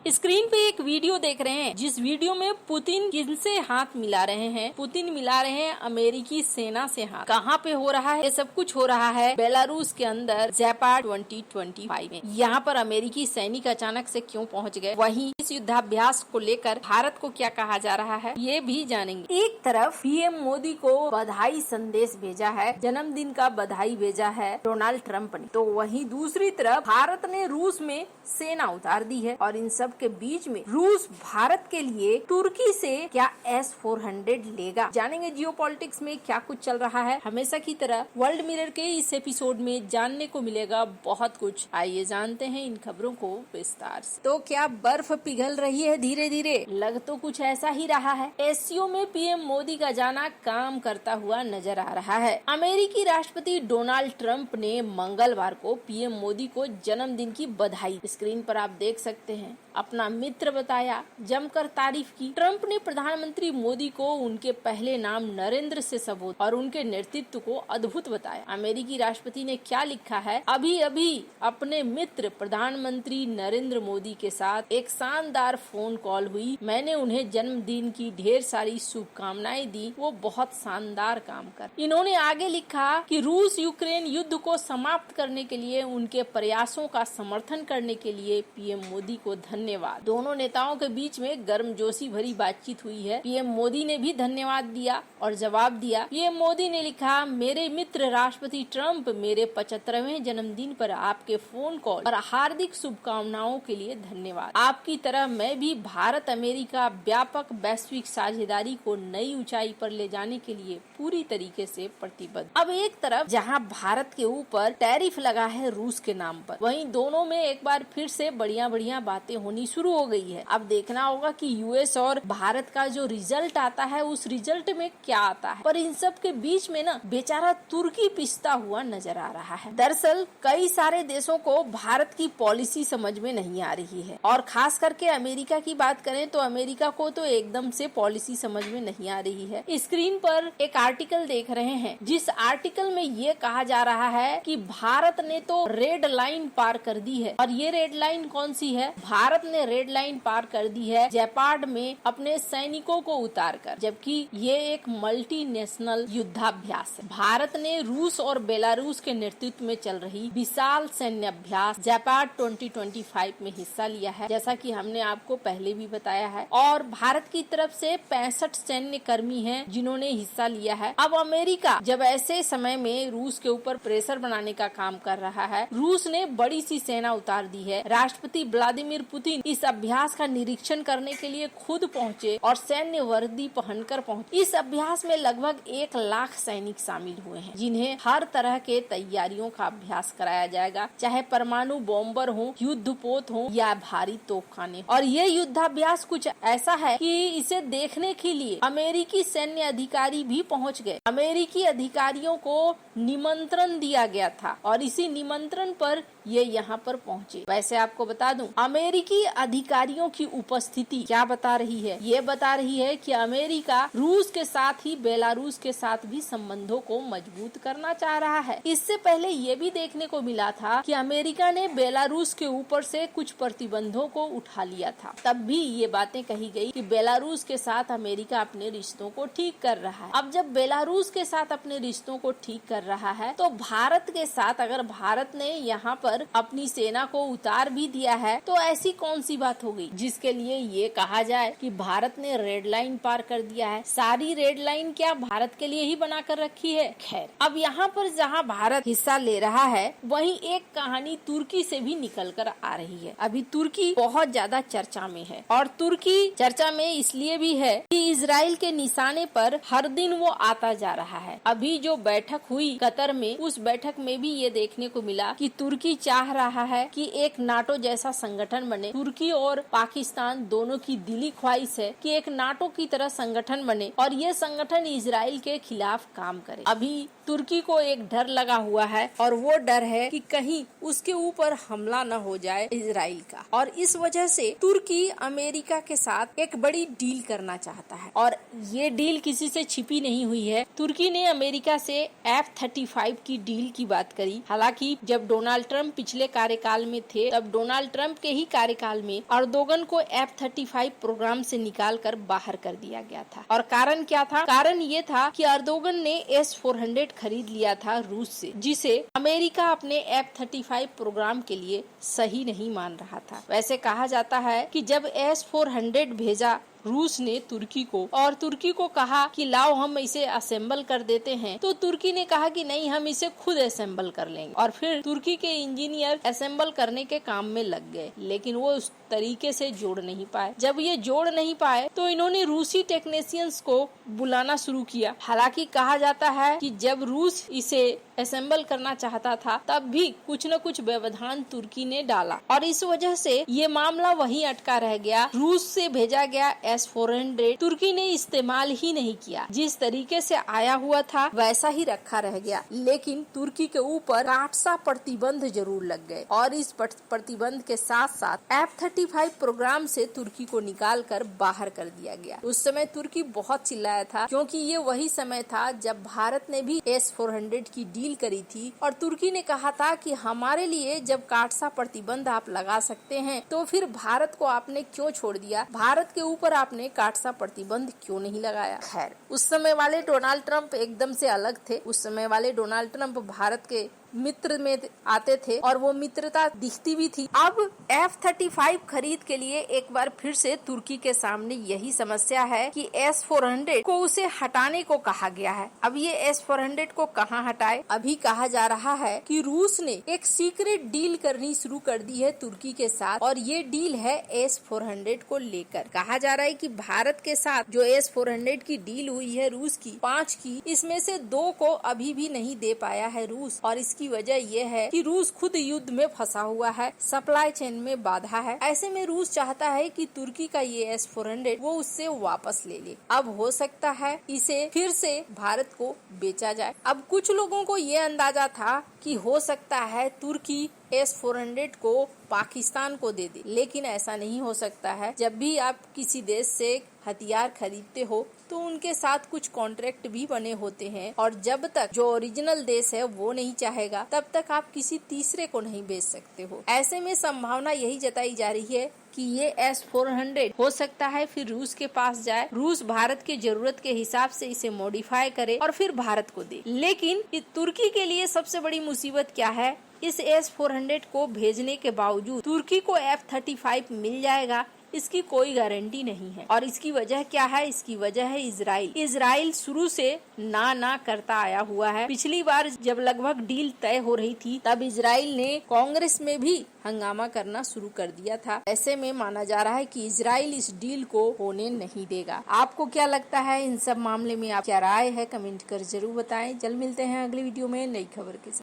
Screen पे एक video देख रहे हैं, जिस वीडियो में पुतिन किनसे हाथ मिला रहे हैं? पुतिन मिला रहे हैं अमेरिकी सेना से हाथ। कहाँ पे हो रहा है? ये सब कुछ हो रहा है बेलारूस के अंदर ज़ेपाड 2025 में। यहाँ पर अमेरिकी सैनिक अचानक से क्यों पहुँच गए? वहीं इस युद्धाभ्यास को लेकर भारत को क्या कहा जा रहा है, ये भी जानेंगे। एक तरफ पीएम मोदी को बधाई संदेश भेजा है, जन्मदिन का बधाई भेजा है डोनाल्ड ट्रंप ने, तो वहीं दूसरी तरफ भारत ने रूस में सेना उतार दी है। और इन सब के बीच में रूस भारत के लिए तुर्की से क्या S-400 लेगा? जानेंगे जियोपॉलिटिक्स में क्या कुछ चल रहा है। हमेशा की तरह वर्ल्ड मिरर के इस एपिसोड में जानने को मिलेगा बहुत कुछ। आइए जानते हैं इन खबरों को विस्तार से। तो क्या बर्फ पिघल रही है धीरे धीरे? लग तो कुछ ऐसा ही रहा है। एससीओ में पीएम मोदी का जाना काम करता हुआ नजर आ रहा है। अमेरिकी राष्ट्रपति डोनाल्ड ट्रंप ने मंगलवार को पीएम मोदी को जन्मदिन की बधाई, स्क्रीन पर आप देख सकते हैं, अपना मित्र बताया, जमकर तारीफ की। ट्रंप ने प्रधानमंत्री मोदी को उनके पहले नाम नरेंद्र से संबोधित और उनके नेतृत्व को अद्भुत बताया। अमेरिकी राष्ट्रपति ने क्या लिखा है? अभी अभी अपने मित्र प्रधानमंत्री नरेंद्र मोदी के साथ एक शानदार फोन कॉल हुई। मैंने उन्हें जन्मदिन की ढेर सारी शुभकामनाएं दी। वो बहुत शानदार काम कर। इन्होंने आगे लिखा कि रूस यूक्रेन युद्ध को समाप्त करने के लिए उनके प्रयासों का समर्थन करने के लिए पीएम मोदी को धन्यवाद। दोनों नेताओं के बीच में गर्मजोशी भरी बातचीत हुई है। पीएम मोदी ने भी धन्यवाद दिया और जवाब दिया। पीएम मोदी ने लिखा, मेरे मित्र राष्ट्रपति ट्रंप, मेरे 75वें जन्मदिन पर आपके फोन कॉल और हार्दिक शुभकामनाओं के लिए धन्यवाद। आपकी तरह मैं भी भारत अमेरिका व्यापक वैश्विक साझेदारी को नई ऊंचाई पर ले जाने के लिए पूरी तरीके से प्रतिबद्ध। अब एक तरफ जहां भारत के ऊपर टैरिफ लगा है रूस के नाम पर, वहीं दोनों में एक बार फिर से बढ़िया बातें होनी शुरू हो गई है। अब देखना होगा कि यूएस और भारत का जो रिजल्ट आता है उस रिजल्ट में क्या आता है। पर इन सब के बीच में ना बेचारा तुर्की पिसता हुआ नजर आ रहा है। दरअसल कई सारे देशों को भारत की पॉलिसी समझ में नहीं आ रही है, और खास करके अमेरिका की बात करें तो अमेरिका को तो एकदम से पॉलिसी समझ में नहीं आ रही है। स्क्रीन पर एक आर्टिकल देख रहे हैं, जिस आर्टिकल में ये कहा जा रहा है कि भारत ने तो रेड लाइन पार कर दी है। और ये रेड लाइन कौन सी है? भारत ने रेड लाइन पार कर दी है ज़ेपाड में अपने सैनिकों को उतारकर, जबकि ये एक मल्टीनेशनल युद्धाभ्यास है। भारत ने रूस और बेलारूस के नेतृत्व में चल रही विशाल सैन्य अभ्यास ज़ेपाड 2025 में हिस्सा लिया है, जैसा कि हमने आपको पहले भी बताया है। और भारत की तरफ से 65 सैन्य कर्मी हैं जिन्होंने हिस्सा लिया है। अब अमेरिका जब ऐसे समय में रूस के ऊपर प्रेशर बनाने का काम कर रहा है, रूस ने बड़ी सी सेना उतार दी है। राष्ट्रपति व्लादिमीर पुतिन इस अभ्यास का निरीक्षण करने के लिए खुद पहुंचे और सैन्य वर्दी पहनकर पहुंचे। इस अभ्यास में लगभग 1 लाख सैनिक शामिल हुए हैं, जिन्हें हर तरह के तैयारियों का अभ्यास कराया जाएगा, चाहे परमाणु बॉम्बर हो, युद्धपोत हो या भारी तोपखाने। और ये युद्धाभ्यास कुछ ऐसा है कि इसे देखने के लिए अमेरिकी सैन्य अधिकारी भी पहुँच गए। अमेरिकी अधिकारियों को निमंत्रण दिया गया था और इसी निमंत्रण पर ये यहाँ पर पहुँचे। वैसे आपको बता दूं, अमेरिकी अधिकारियों की उपस्थिति क्या बता रही है? ये बता रही है कि अमेरिका रूस के साथ ही बेलारूस के साथ भी संबंधों को मजबूत करना चाह रहा है। इससे पहले ये भी देखने को मिला था कि अमेरिका ने बेलारूस के ऊपर से कुछ प्रतिबंधों को उठा लिया था। तब भी ये बातें कही गई कि बेलारूस के साथ अमेरिका अपने रिश्तों को ठीक कर रहा है। अब जब बेलारूस के साथ अपने रिश्तों को ठीक कर रहा है, तो भारत के साथ अगर भारत ने यहाँ पर अपनी सेना को उतार भी दिया है, तो ऐसी कौन सी बात हो गई जिसके लिए ये कहा जाए कि भारत ने रेड लाइन पार कर दिया है? सारी रेड लाइन क्या भारत के लिए ही बना कर रखी है? खैर, अब यहाँ पर जहाँ भारत हिस्सा ले रहा है, वहीं एक कहानी तुर्की से भी निकल कर आ रही है। अभी तुर्की बहुत ज्यादा चर्चा में है, और तुर्की चर्चा में इसलिए भी है कि इजराइल के निशाने पर हर दिन वो आता जा रहा है। अभी जो बैठक हुई कतर में, उस बैठक में भी ये देखने को मिला कि तुर्की चाह रहा है कि एक नाटो जैसा संगठन बने। तुर्की और पाकिस्तान दोनों की दिली ख्वाहिश है कि एक नाटो की तरह संगठन बने और ये संगठन इजराइल के खिलाफ काम करे। अभी तुर्की को एक डर लगा हुआ है और वो डर है कि कहीं उसके ऊपर हमला न हो जाए इजराइल का। और इस वजह से तुर्की अमेरिका के साथ एक बड़ी डील करना चाहता है और ये डील किसी से छिपी नहीं हुई है। तुर्की ने अमेरिका से F-35 की डील की बात करी। हालांकि जब डोनाल्ड ट्रंप पिछले कार्यकाल में थे तब डोनाल्ड ट्रंप के ही कार्यकाल में अर्दोगन को F-35 प्रोग्राम से निकाल कर बाहर कर दिया गया था। और कारण क्या था? कारण ये था कि अर्दोगन ने S-400 खरीद लिया था रूस से, जिसे अमेरिका अपने F-35 प्रोग्राम के लिए सही नहीं मान रहा था। वैसे कहा जाता है कि जब S-400 भेजा रूस ने तुर्की को और तुर्की को कहा कि लाओ हम इसे असेंबल कर देते हैं, तो तुर्की ने कहा कि नहीं, हम इसे खुद असेंबल कर लेंगे। और फिर तुर्की के इंजीनियर असेंबल करने के काम में लग गए, लेकिन वो उस तरीके से जोड़ नहीं पाए। जब ये जोड़ नहीं पाए तो इन्होंने रूसी टेक्नीशियंस को बुलाना शुरू किया। हालांकि कहा जाता है कि जब रूस इसे असेंबल करना चाहता था तब भी कुछ न कुछ व्यवधान तुर्की ने डाला और इस वजह से ये मामला वहीं अटका रह गया। रूस से भेजा गया S-400 तुर्की ने इस्तेमाल ही नहीं किया। जिस तरीके से आया हुआ था वैसा ही रखा रह गया, लेकिन तुर्की के ऊपर काटसा प्रतिबंध जरूर लग गए और इस प्रतिबंध के साथ साथ F-35 प्रोग्राम से तुर्की को निकाल कर बाहर कर दिया गया। उस समय तुर्की बहुत चिल्लाया था, क्योंकि ये वही समय था जब भारत ने भी S-400 की डील करी थी और तुर्की ने कहा था कि हमारे लिए जब काटसा प्रतिबंध आप लगा सकते हैं तो फिर भारत को आपने क्यों छोड़ दिया, भारत के ऊपर आपने काटसा प्रतिबंध क्यों नहीं लगाया। खैर, उस समय वाले डोनाल्ड ट्रंप एकदम से अलग थे। उस समय वाले डोनाल्ड ट्रंप भारत के मित्र में आते थे और वो मित्रता दिखती भी थी। अब F-35 खरीद के लिए एक बार फिर से तुर्की के सामने यही समस्या है कि S-400 को उसे हटाने को कहा गया है। अब ये S-400 को कहाँ हटाए? अभी कहा जा रहा है कि रूस ने एक सीक्रेट डील करनी शुरू कर दी है तुर्की के साथ और ये डील है S-400 को लेकर। कहा जा रहा है कि भारत के साथ जो S-400 की डील हुई है रूस की 5 की, इसमें से 2 को अभी भी नहीं दे पाया है रूस और इसकी वजह यह है कि रूस खुद युद्ध में फंसा हुआ है, सप्लाई चेन में बाधा है। ऐसे में रूस चाहता है कि तुर्की का ये S-400 वो उससे वापस ले ले। अब हो सकता है इसे फिर से भारत को बेचा जाए। अब कुछ लोगों को ये अंदाजा था कि हो सकता है तुर्की S-400 को पाकिस्तान को दे दे, लेकिन ऐसा नहीं हो सकता है। जब भी आप किसी देश से हथियार खरीदते हो तो उनके साथ कुछ कॉन्ट्रैक्ट भी बने होते हैं और जब तक जो ओरिजिनल देश है वो नहीं चाहेगा तब तक आप किसी तीसरे को नहीं बेच सकते हो। ऐसे में संभावना यही जताई जा रही है कि ये S-400 हो सकता है फिर रूस के पास जाए, रूस भारत के जरूरत के हिसाब से इसे मॉडिफाई करे और फिर भारत को दे। लेकिन तुर्की के लिए सबसे बड़ी मुसीबत क्या है? इस S-400 को भेजने के बावजूद तुर्की को F-35 मिल जाएगा, इसकी कोई गारंटी नहीं है। और इसकी वजह क्या है? इसकी वजह है इजराइल। इजराइल शुरू से ना करता आया हुआ है। पिछली बार जब लगभग डील तय हो रही थी तब इजराइल ने कांग्रेस में भी हंगामा करना शुरू कर दिया था। ऐसे में माना जा रहा है कि इजराइल इस डील को होने नहीं देगा। आपको क्या लगता है इन सब मामले में? आप क्या राय है कमेंट कर जरूर बताएं। जल्द मिलते हैं अगली वीडियो में नई खबर के साथ।